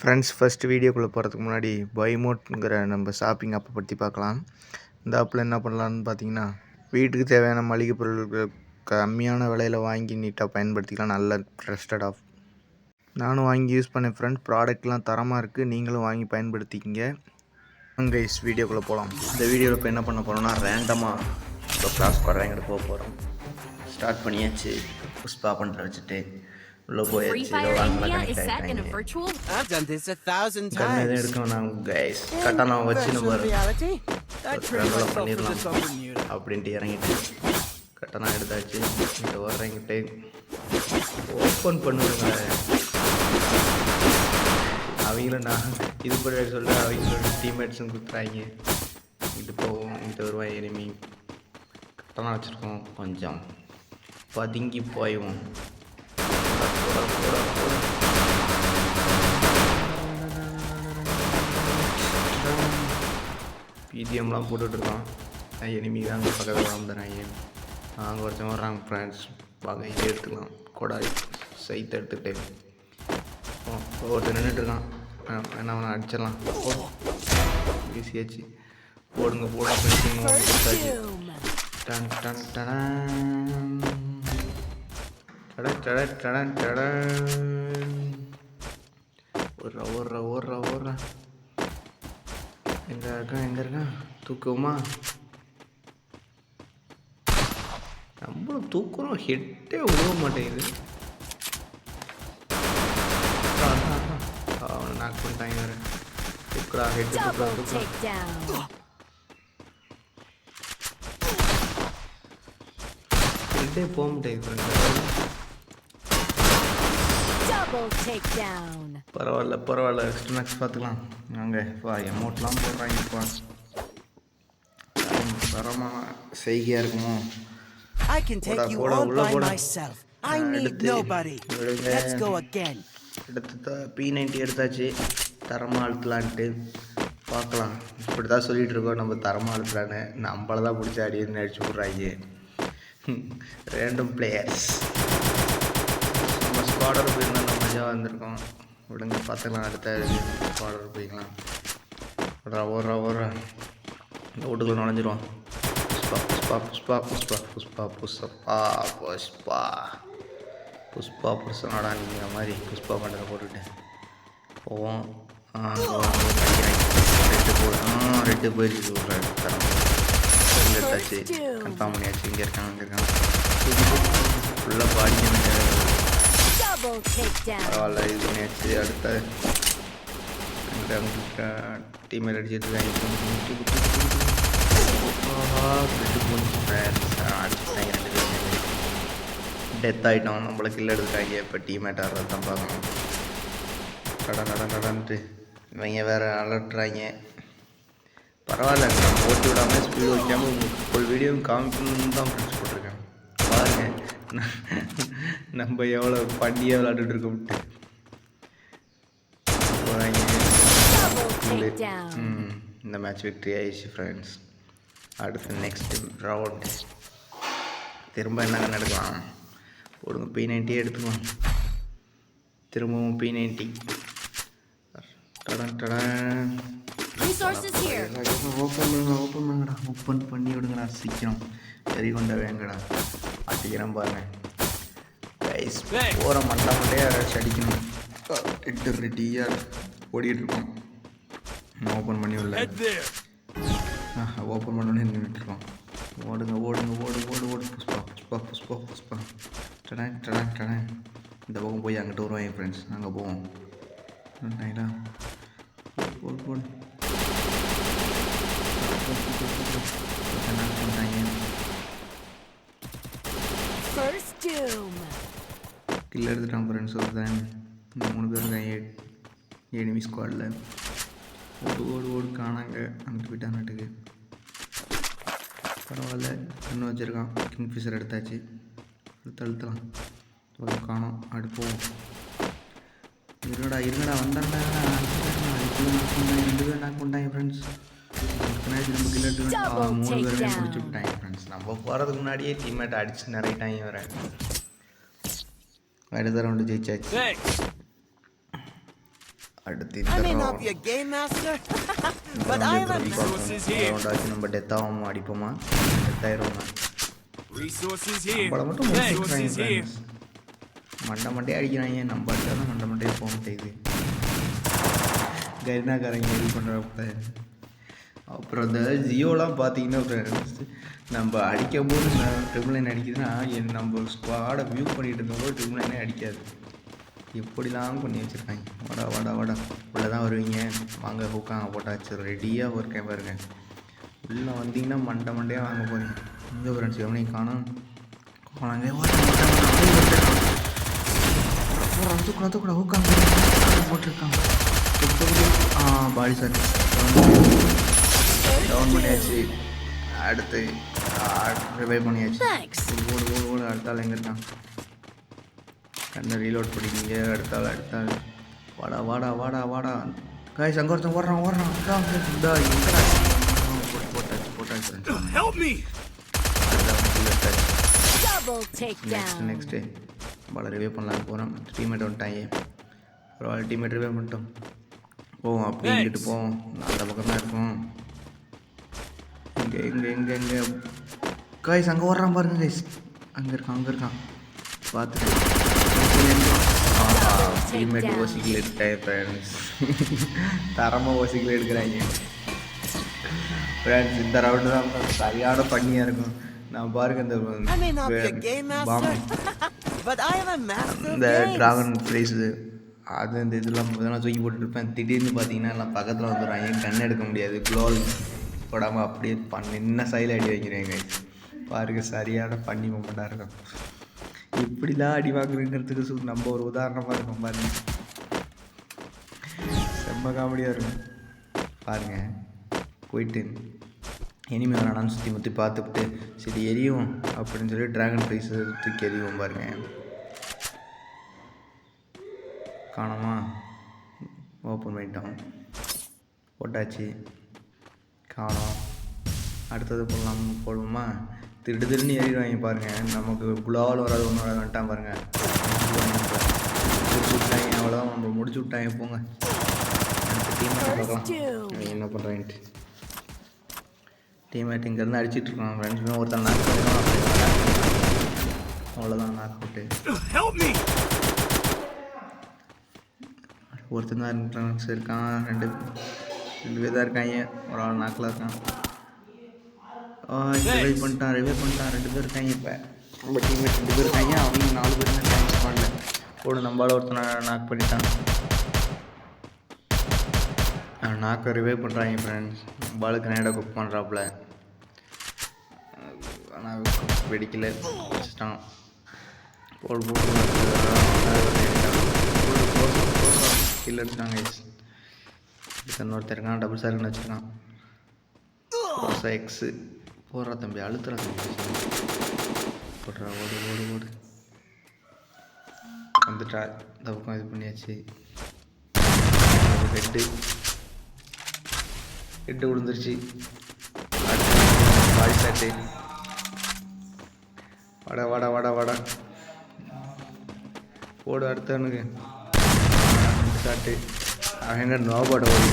Friends, first வீடியோக்குள்ளே போகிறதுக்கு முன்னாடி பைமோட்ங்கிற நம்ம ஷாப்பிங் ஆப்பை பற்றி பார்க்கலாம். இந்த ஆப்பில் என்ன பண்ணலான்னு பார்த்தீங்கன்னா, வீட்டுக்கு தேவையான மளிகை பொருட்கள் கம்மியான விலையில் வாங்கி நீட்டாக பயன்படுத்திக்கலாம். நல்ல ட்ரஸ்டட் ஆப். நானும் வாங்கி யூஸ் பண்ணேன் ஃப்ரெண்ட்ஸ். ப்ராடக்ட்லாம் தரமாக இருக்குது. நீங்களும் வாங்கி பயன்படுத்திக்கிங்க. கைஸ், வீடியோக்குள்ளே போகலாம். இந்த வீடியோவில் இப்போ என்ன பண்ண போகிறோம்னா, ரேண்டமாக இப்போ கிளாஸ் படுறாங்க போக போகிறோம். ஸ்டார்ட் பண்ணியாச்சு. புஷ்பா பண்ணுற வச்சுட்டு உள்ள போயாச்சு. எடுக்கணும் கைஸ். கட்டானா வச்சு நம்ம பண்ணிடலாம் அப்படின்ட்டு இறங்கிட்டு கட்டணம் எடுத்தாச்சு. இங்கிட்ட வர்றங்கிட்டு ஓப்பன் பண்ணுவாங்க. அவங்களும் நான் இது பண்ண சொல்ல அவங்களோட டீம்மேட்ஸும் கொடுக்குறாங்க. இது போகும், இங்கிட்ட வருவான் எனிமி. கட்டணம் வச்சுருக்கோம், கொஞ்சம் பதுங்கி போயிடுவோம். பிஜிஎம்லாம் போட்டுட்ருக்கோம். எனிமி தான் அங்கே பக்கத்தில் வந்துடுறாங்க. அங்கே ஒருத்தன் வர்றாங்க ஃப்ரெண்ட்ஸ். வாங்க இதை எடுத்துக்கலாம். கொடாய் சைத்தை எடுத்துக்கிட்டு ஒருத்தர் நின்றுட்டுருக்கான். என்ன அவனை அடிச்சிடலாம். ஈஸியாச்சு. போடுங்க ஃபினிஷிங். டன் டன் டன் ஓடுறா. எங்கே இருக்கான் தூக்குவோமா? நம்மளும் தூக்குறோம், ஹெட்டே விழுவ மாட்டேங்குது. அவனை நாக் பண்ணிட்டாங்க வேறு. தூக்குறா ஹெட்டு ஹெட்டே போக மாட்டேங்குது. பரவாயில்ல. நெக்ஸ்ட் பார்த்துக்கலாம். நாங்கள் இப்போ அமௌண்ட்லாம் போடுறாங்க. இப்போ தரமான செய்கையாக இருக்குமோ? எடுத்து P90 எடுத்தாச்சு. தரமாக அழுத்தலான்ட்டு பார்க்கலாம். இப்படி தான் சொல்லிகிட்டு இருக்கோம் நம்ம தரமாக அழுத்தலான்னு. நம்மள தான் பிடிச்ச அடின்னு அடிச்சு விட்றாங்க ரேண்டம் பிளேயர்ஸ். நம்ம ஸ்குவாடர் போயிருந்தா நம்ம மஜாவாக வந்திருக்கோம். விடுங்க பார்த்துக்கலாம். அடுத்த ஸ்குவாடர் போய்க்கலாம். ஓடுறா இந்த வீட்டுக்குள்ள நுழைஞ்சிருவோம். புஷ்பா புருஷனோட நீங்கிற மாதிரி புஷ்பா பண்ணுறத போட்டுட்டு போவோம். ரெட்டு போயிடுச்சு. தரம் எடுத்தாச்சு. கன்ஃபார்ம் பண்ணியாச்சு. இங்கே இருக்காங்க ஃபுல்லாக பாடிக்க பரவாயில்ல. இது பண்ணியாச்சு. அடுத்த டீமேட் அடிச்சுட்டு டெத் ஆகிட்டோம். நம்மளுக்கு இல்லை எடுத்துட்டாங்க. இப்போ டீமேட் ஆடுறது தான் பார்க்கணும். கடன்ட்டு இவங்க வேறு அலட்டுறாங்க. பரவாயில்ல, நான் போட்டு விடாமல் ஸ்பீடு வைக்காமல் உங்களுக்கு ஃபுல் வீடியோவும் காமிக்கணும்னு தான் ஃப்ரெண்ட்ஸ் போட்டிருக்கேன். பாருங்கள் நம்ம எவ்வளோ பண்ணியாக விளாண்டுட்டு போகிறாங்க. இந்த மேட்ச் விக்ட்ரி ஆயிடுச்சு ஃப்ரெண்ட்ஸ். அடுத்து நெக்ஸ்ட் ரவுண்ட் திரும்ப என்ன நடக்கலாம்? போடுங்க P90 எடுத்துக்கலாம். திரும்பவும் P90. ஓப்பன் பண்ணி விடுங்கடா சீக்கிரம். சரி கொண்ட வேங்கடா அடிக்கிறேன் பாருங்க. கைஸ் போகிற மண்டே யாராச்சும் அடிக்கணும். எட்டு ரெடியாக ஓடிட்டுருக்கோம். ஓப்பன் பண்ணி விடல. ஓப்பன் பண்ணோடனே நின்றுட்டுருக்கோம். ஓடு. புஷ்பா. டடன். இந்த பக்கம் போய் அங்கிட்டு வருவோம் என் ஃப்ரெண்ட்ஸ். நாங்கள் போவோம். போடு. கில் எடுத்துட்டான் ஃப்ரெண்ட்ஸ். ஒருத்தன் 3 பேர் இருக்காங்க எனிமி ஸ்குவாடில். ஓடு காணாங்க. அங்கிட்டு போயிட்டான் நாட்டுக்கு. பரவாயில்ல, இன்னும் வச்சுருக்கான். கிங்ஃபிஷர் எடுத்தாச்சு. அழுத்தலாம். காணோம். அடுப்போம். இருங்கடா வந்தாண்டா. 2 பேர் நாக் பண்ணிட்டாங்க ஃப்ரெண்ட்ஸ். நம்ம கில் எடுத்து 3 பேருமே முடிச்சு விட்டாங்க ஃப்ரெண்ட்ஸ். நம்ம போகிறதுக்கு முன்னாடியே டீம்மேட் அடிச்சு நிறையிட்டாங்க வேறு. அடுத்த ரவுண்டு ஜெயிச்சாச்சு. அடுத்து I may இந்த not be a game master, but I am a ரவுண்டாச்சு நம்ம டெத் ஆகாமல் அடிப்போமா, டெத் ஆயிடுவோமா. resources here. நம்மளை மட்டும் முடிச்சுக்கிறாங்க Resources here. ஃப்ரெண்ட்ஸ். மண்டையே அடிக்கிறாங்க, நம்ம அடிச்சாலும் மண்டையே போக மாட்டேங்குது. கரினாக்காரங்க இது பண்ணுறப்ப அப்புறம் இந்த ஜியோலாம் பார்த்தீங்கன்னா ஃப்ரெண்ட்ஸ், நம்ம அடிக்கும் போது ட்ரிபிள் லைன் அடிக்குதுன்னா நம்ம ஸ்குவாடை வியூ பண்ணிகிட்டு இருக்கும்போது ட்ரிபிள் லைனே அடிக்காது. எப்படிலாம் பண்ணி வச்சுருக்காங்க. வாடா வாடா வாடா உள்ளே தான் வருவீங்க, வாங்க ஹூக்காங்க போட்டாச்சு ரெடியாக ஒரு கேம் பாருங்க. உள்ளே வந்தீங்கன்னா மண்டையாக வாங்க போகிறீங்க. இந்த ஃப்ரெண்ட்ஸ் எவனையும் காணும் போனாங்க கூட ஹூக்காங்க போட்டிருக்காங்க. பாடி சார் டவுன் பண்ணியாச்சு. அடுத்து ரிவைவ் பண்ணியாச்சு. ஓடு அடுத்தாள் எங்கே இருக்கான், கண்ணை ரீலோட் பண்ணிக்கிங்க. அடுத்தாள் வாடா வாடா வாடா வாடா காய்ஸ், அங்கே ஒருத்தன் ஓடுறான் நெக்ஸ்ட்டு பாலை ரிவைவ் பண்ணலான்னு போகிறோம். டீம்மேட் வந்துட்டாங்க, ஒரு ஆள் டீம்மேட் ரிவைவ் பண்ணிட்டோம். போவோம் அப்படியே இங்கிட்டு போவோம், அந்த பக்கம் தான் இருக்கும். எங்கே காய்ஸ் அங்கே ஓடுறான் பாருங்க கைஸ், அங்கே இருக்கான் பார்த்துட்டு டீம்மேட் ஓசிக்கில் எடுத்தேன் ஃப்ரெண்ட்ஸ். தரமாக ஓசிக்கில் எடுக்கிறாங்க ஃப்ரெண்ட்ஸ். இந்த ரவுண்டு தான் சரியான பண்ணியாக இருக்கும். நான் பாருங்க இந்த இந்த ட்ராகன் ப்ரைஸு அது இந்த இதெல்லாம் தூக்கி போட்டுருப்பேன். திடீர்னு பார்த்தீங்கன்னா எல்லாம் பக்கத்தில் வந்துடுறாங்க, கண் எடுக்க முடியாது. க்ளோல் போடாமல் அப்படியே நின்ன சைடில் அடி வைக்கிறேங்க பாருங்க. சரியான பண்ணி மூமெண்ட்டாக இருக்கும். இப்படிலாம் அடி வாங்குறதுங்கிறதுக்கு நம்ம ஒரு உதாரணமாக இருக்கும் பாருங்க. செம்ம காமெடியாக இருக்கும் பாருங்க. போயிட்டு இனிமே வேணான்னு சுற்றி பார்த்துக்கிட்டு சரி எரியும் அப்படின்னு சொல்லி ட்ராகன் ப்ரைஸ் தூக்கி எரியும் பாருங்க. காணோமா, ஓப்பன் பண்ணிட்டோம், போட்டாச்சு, காணோம். அடுத்தது போடுவோமா, திருடுன்னு ஏறிடுவாங்க பாருங்கள். நமக்கு குளாவில் வராது ஒன்றும் வராது வந்துட்டான் பாருங்கள். முடிச்சு விட்டாங்க, அவ்வளோதான் நம்ம முடிச்சு விட்டாங்க. போங்க டீம்மேட் பார்க்கலாம் என்ன பண்ணுறான்ட்டு. டீம்மேட் இங்கேருந்து அடிச்சிட்ருக்கோம் ஃப்ரெண்ட்ஸுமே. ஒருத்தன் நாக் பண்ணிடுவோம், அவ்வளோதான் நாக் அவுட்டு. ஒருத்தன் தான் இருக்கான், ரெண்டு பேர் தான் இருக்காங்க. ஒரு ஆள் நாக்கில் இருக்கான். ரிவைவ் பண்ணிட்டான் 2 பேர் இருக்காங்க. இப்போ நம்ம டீம்மேட் 2 பேர் இருக்காங்க, அவங்க 4 பேர் இருக்காங்க ஸ்குவாடில். கூட நம்மளால் ஒருத்தனை நாக் பண்ணிட்டான். நாக்கை ரிவைவ் பண்ணுறாங்க ஃப்ரெண்ட்ஸ். பாலுக்கு நேடாக குக் பண்ணுறாப்புல, ஆனால் வெடிக்கலை, வச்சுட்டான். போட்டு கீழே அடிச்சிட்டாங்க. இன்னொருத்தர் இருக்கான், டபுள் சார்னு வச்சுருக்கான். எக்ஸு போடுறா தம்பி, அழுத்துறா தம்பி, போடுறா. ஓடு வந்துட்டா. இந்த பக்கம் இது பண்ணியாச்சு. ஹெட்டு விழுந்துருச்சு. பாடி சாட்டு வாடா போடு. அடுத்தவனுக்கு சாட்டு அவன் நோபாட ஓடி.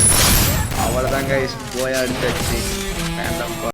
அவ்வளோதாங்க போயா அடிச்சாச்சு. வேண்டாம்.